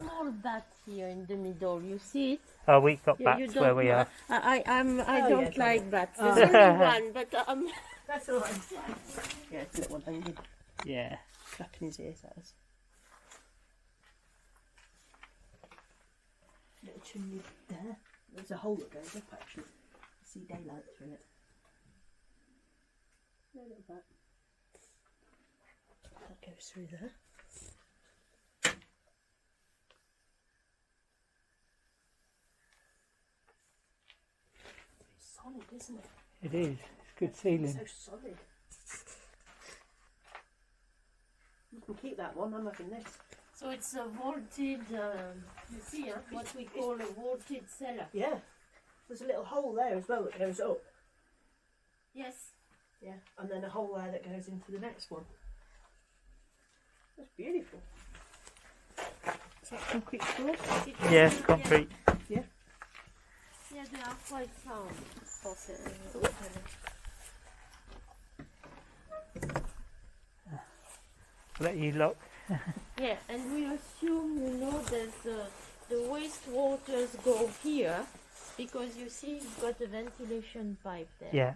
small bat here in the middle. You see it? Oh, we've got You bats don't where we know. are. I don't like bats. Oh. There's only one, but That's all right. Yeah, it's a little one hanging, Yeah. clapping his ears at us. Little chimney there. There's a hole that goes up actually. You see daylight through it. No little bat. That goes through there. It's solid, isn't it? It is. It's good ceiling. So solid. You can keep that one. I'm having this. so it's a vaulted. You see, what we call a vaulted cellar. Yeah. There's a little hole there as well that goes up. Yes. Yeah. And then a hole there that goes into the next one. That's beautiful. Is that concrete floor? Yeah, concrete. Yeah. Yeah, they are quite sound. Let you look. Yeah, and we assume, there's the wastewaters go here because you see you've got a ventilation pipe there. Yeah.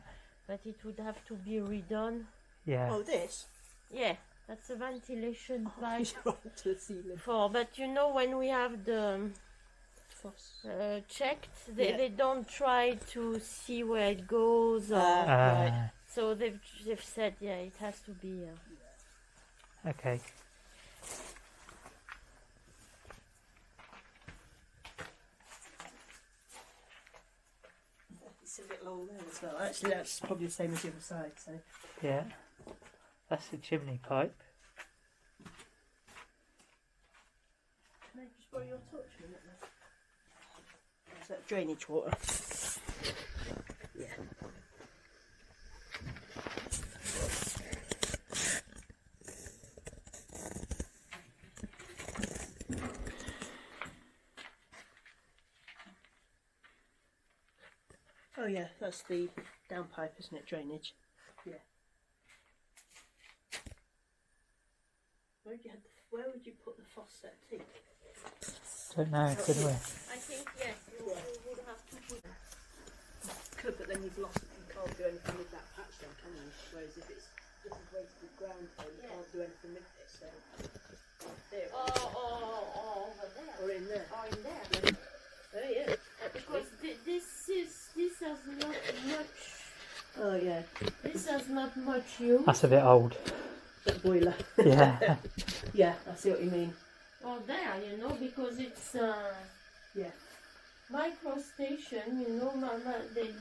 But it would have to be redone. Yeah. Oh, this? Yeah, that's a ventilation pipe Right to the ceiling. but when we have the checked, they don't try to see where it goes. Right. So they've said, it has to be. Okay. It's a little hole there as well. Actually, that's probably the same as the other side. So. Yeah. That's the chimney pipe. Can I just borrow your torch a minute then? Is that drainage water? Yeah. Oh yeah, that's the downpipe, isn't it? Drainage. Yeah. Where would you put the faucet tea? Don't know. Don't know where. I think, yes, you would have to put it. Could, but then you've lost it. You can't do anything with that patch then, can you? Whereas if it's this is wasted ground, so you can't do anything with it. So there. Over there. Or in there. Or in there. Oh yeah. Because this has not much. Oh yeah. This has not much use. That's a bit old. The boiler. Yeah. Yeah, I see what you mean. Well, there, because it's Yeah. micro station.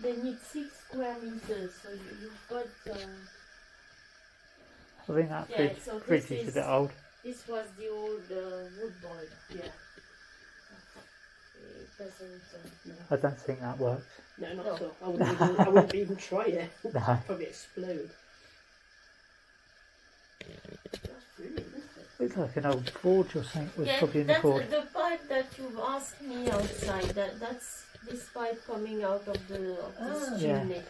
They need 6 square meters, so you've got. I think that Yeah, so fridge this is a is- bit old. This was the old wood boiler. Yeah. It doesn't. I don't think that works. No, not at all. I wouldn't even try it. No. Probably explode. That's brilliant, isn't it? It's like an old forge or something. Was Yeah, probably in the that's forge. the pipe that you've asked me outside. That's this pipe coming out of this Yeah. chimney.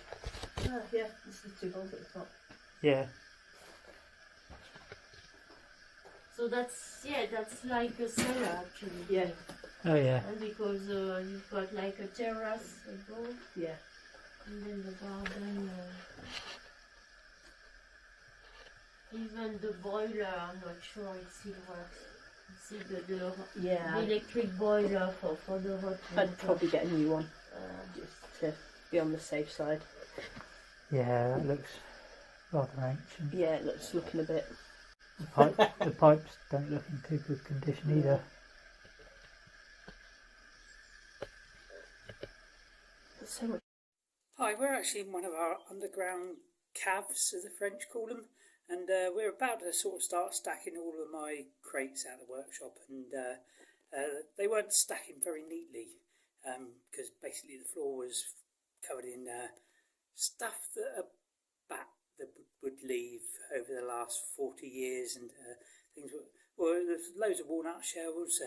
Ah, yeah. This is the 2 holes at the top. Yeah. So that's like a cellar actually. Yeah. Oh yeah. And because you've got like a terrace above, Yeah. and then the garden. Even the boiler, I'm not sure it still works. You see the electric boiler for the hot water. I'd probably get a new one just to be on the safe side. Yeah, that looks rather ancient. Yeah, it looks looking a bit. The pipes don't look in too good condition either. There's so much. Hi, we're actually in one of our underground caves, as the French call them, and we're about to sort of start stacking all of my crates out of the workshop, and they weren't stacking very neatly because basically the floor was covered in stuff that a bat that would leave over the last 40 years, and things were there's loads of worn out shells,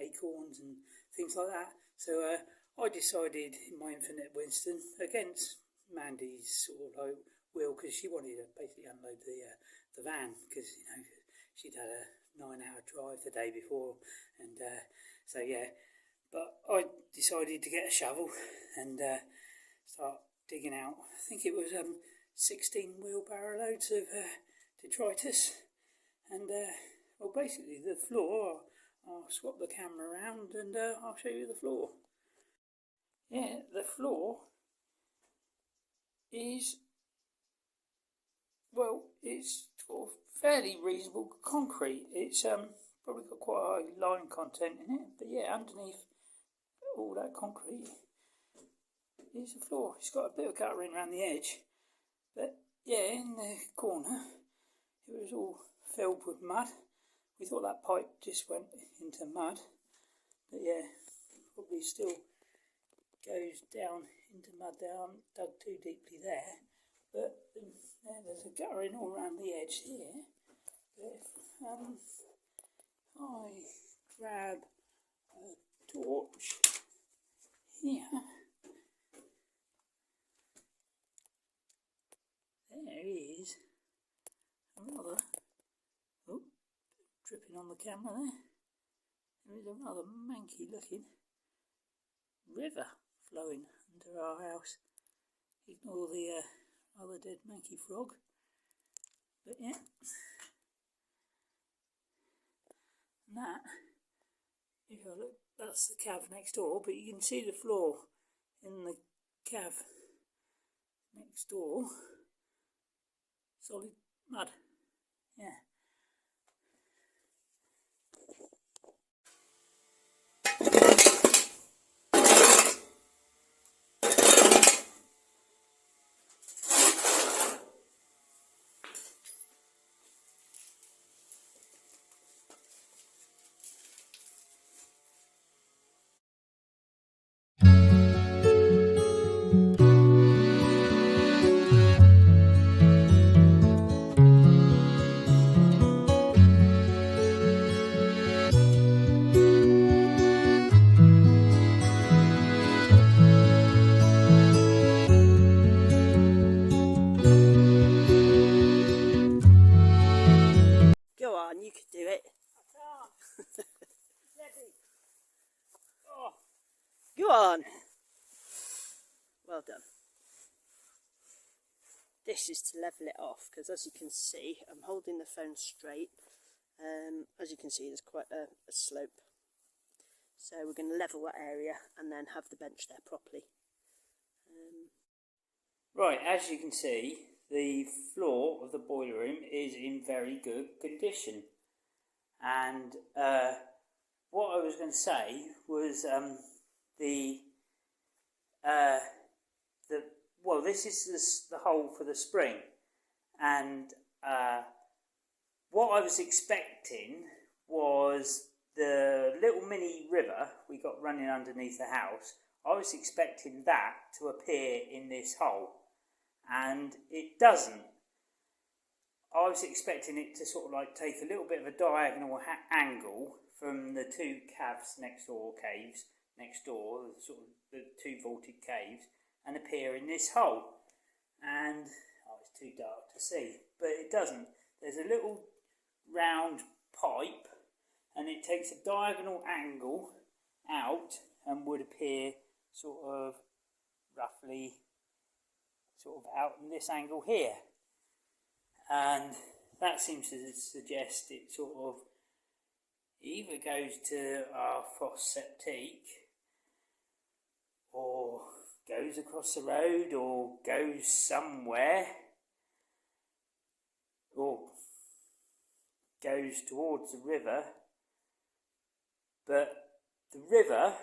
acorns and things like that. So I decided, in my infinite wisdom, against Mandy's sort of like will, because she wanted to basically unload the van, because she'd had a 9-hour drive the day before, and so yeah. But I decided to get a shovel and start digging out. I think it was 16 wheelbarrow loads of detritus, and well, basically the floor. I'll swap the camera around and I'll show you the floor. Yeah, the floor is, well, it's sort of fairly reasonable concrete. It's probably got quite a high lime content in it, but yeah, underneath all that concrete is the floor. It's got a bit of guttering around the edge, but yeah, in the corner it was all filled with mud. We thought that pipe just went into mud, but yeah, probably still goes down into mud there. I haven't dug too deeply there, but yeah, there's a guttering all around the edge here. But if I grab a torch here, there is another, oh, dripping on the camera there. There is a rather manky looking river flowing under our house. Ignore the other dead manky frog. But yeah, and that, if I look, that's the cave next door, but you can see the floor in the cave next door. Solid mud. Yeah. Go on, you could do it. I can't. Ready. Oh. Go on. Well done. This is to level it off, because as you can see, I'm holding the phone straight. As you can see, there's quite a slope. So we're going to level that area and then have the bench there properly. Right, as you can see, the floor of the boiler room is in very good condition. And what I was going to say was well, this is the hole for the spring, and what I was expecting was the little mini river we got running underneath the house. I was expecting that to appear in this hole, and it doesn't. I was expecting it to sort of like take a little bit of a diagonal angle from the two caves next door, sort of the two vaulted caves, and appear in this hole. And it's too dark to see, but it doesn't. There's a little round pipe, and it takes a diagonal angle out and would appear sort of roughly sort of out in this angle here. And that seems to suggest it sort of either goes to our fosse septique, or goes across the road, or goes somewhere, or goes towards the river. But the river,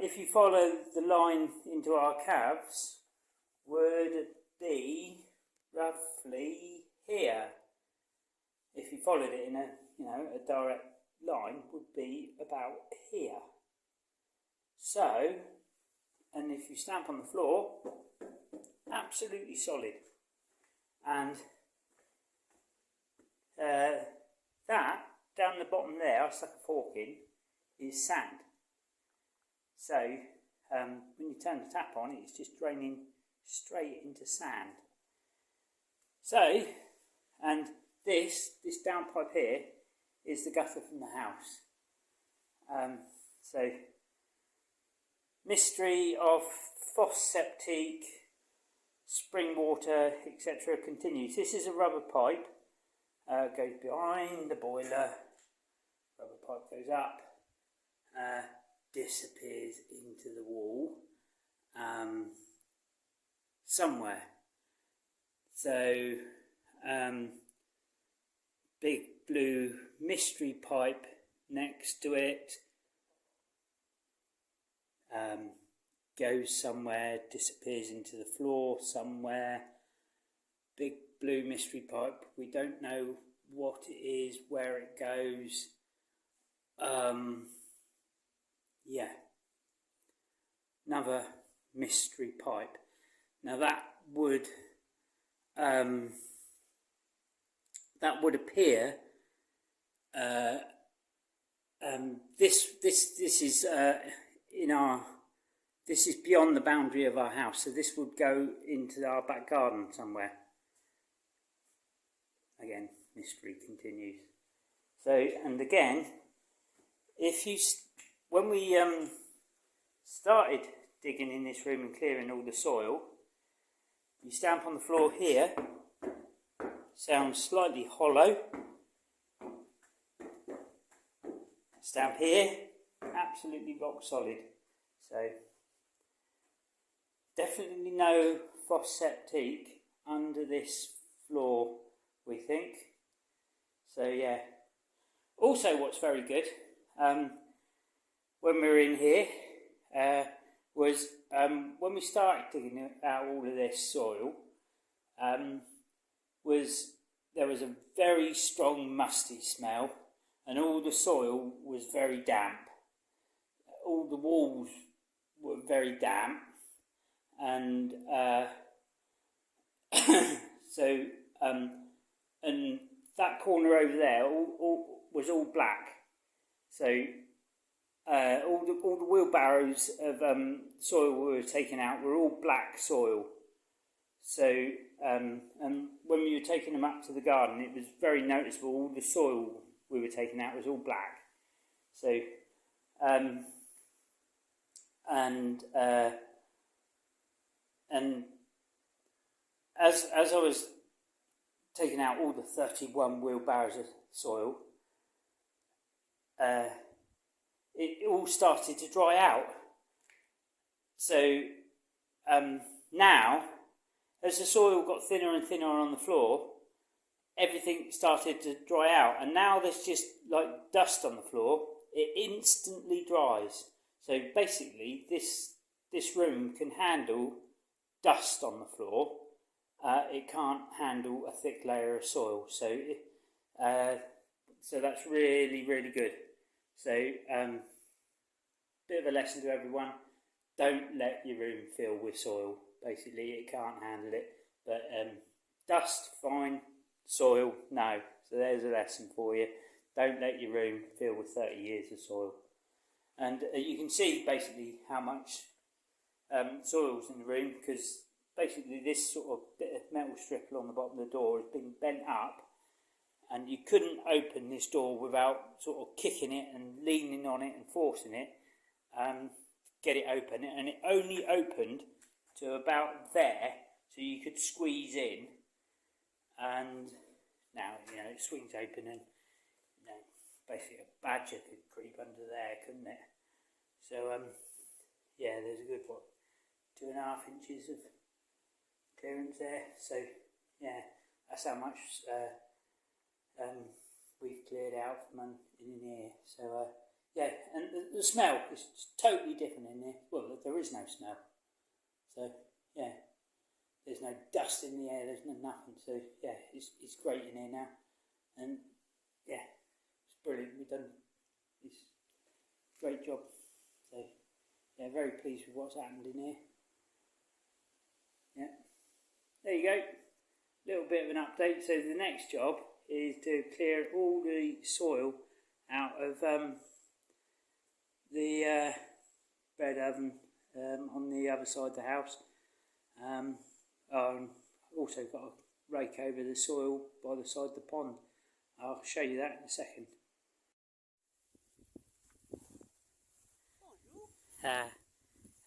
if you follow the line into our caves, would be roughly here. If you followed it in a direct line, would be about here. So, and if you stamp on the floor, absolutely solid. And that down the bottom there, I stuck a fork in, is sand. So when you turn the tap on, it's just draining straight into sand. So, and this downpipe here is the gutter from the house. So mystery of fosse septique, spring water, etc. continues. This is a rubber pipe, goes behind the boiler, rubber pipe goes up, disappears into the wall somewhere. So big blue mystery pipe next to it, goes somewhere, disappears into the floor somewhere. Big blue mystery pipe, we don't know what it is, where it goes. Yeah, another mystery pipe. Now that would appear. This is in our. This is beyond the boundary of our house, so this would go into our back garden somewhere. Again, mystery continues. So, and again, when we started digging in this room and clearing all the soil, you stamp on the floor here, sounds slightly hollow. Stamp here, absolutely rock solid. So, definitely no fosse septique under this floor, we think. So yeah. Also, what's very good, when we were in here, was when we started digging out all of this soil, there was a very strong musty smell, and all the soil was very damp. All the walls were very damp, and so and that corner over there was all black. So all the wheelbarrows of soil we were taking out were all black soil. So and when we were taking them up to the garden, it was very noticeable. All the soil we were taking out was all black. So and as I was taking out all the 31 wheelbarrows of soil, it all started to dry out. So now, as the soil got thinner and thinner on the floor, everything started to dry out, and now there's just like dust on the floor. It instantly dries. So basically, this room can handle dust on the floor. It can't handle a thick layer of soil. So so that's really, really good. So bit of a lesson to everyone: don't let your room fill with soil. Basically, it can't handle it. But dust, fine. Soil, no. So there's a lesson for you. Don't let your room fill with 30 years of soil. And you can see basically how much soil's in the room, because basically this sort of bit of metal strip along the bottom of the door has been bent up, and you couldn't open this door without sort of kicking it and leaning on it and forcing it, get it open. And it only opened to about there, so you could squeeze in, and now, you know, it swings open, and you know, basically a badger could creep under there, couldn't it? So yeah, there's a good 2.5 inches of clearance there. So yeah, that's how much we've cleared out from in here. So yeah, and the smell is totally different in there. Well, there is no smell. So yeah, there's no dust in the air, there's no nothing. So yeah, it's great in here now, and yeah, it's brilliant. We've done this great job. So yeah, very pleased with what's happened in here. Yeah, there you go. Little bit of an update. So the next job is to clear all the soil out of the bread oven on the other side of the house. Also got to rake over the soil by the side of the pond. I'll show you that in a second.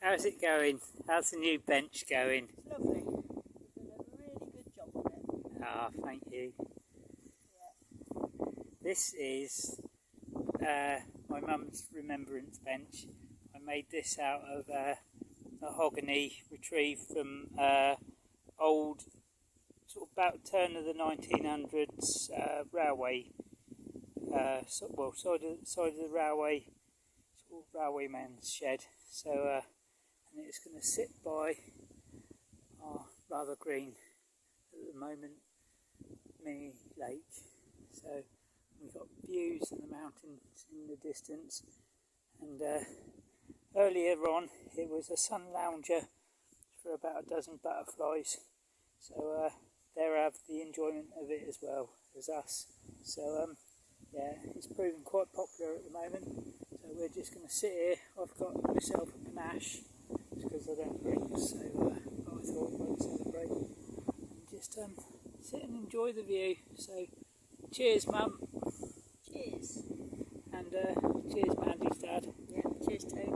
How's it going? How's the new bench going? It's lovely. You've done a really good job on it. Ah, thank you. Yeah. This is my mum's remembrance bench. I made this out of mahogany retrieved from old, sort of about turn of the 1900s railway, side of the railway, sort of railwayman's shed. So, and it's going to sit by our rather green at the moment mini lake. So we've got views of the mountains in the distance, and earlier on it was a sun lounger for about a dozen butterflies, so they have the enjoyment of it as well as us. So yeah, it's proving quite popular at the moment, so we're just going to sit here. I've got myself a panache because I don't drink, so I thought I'd celebrate and just sit and enjoy the view. So cheers, Mum. Cheers. And cheers, Mandy's dad. Yeah, cheers, Toby.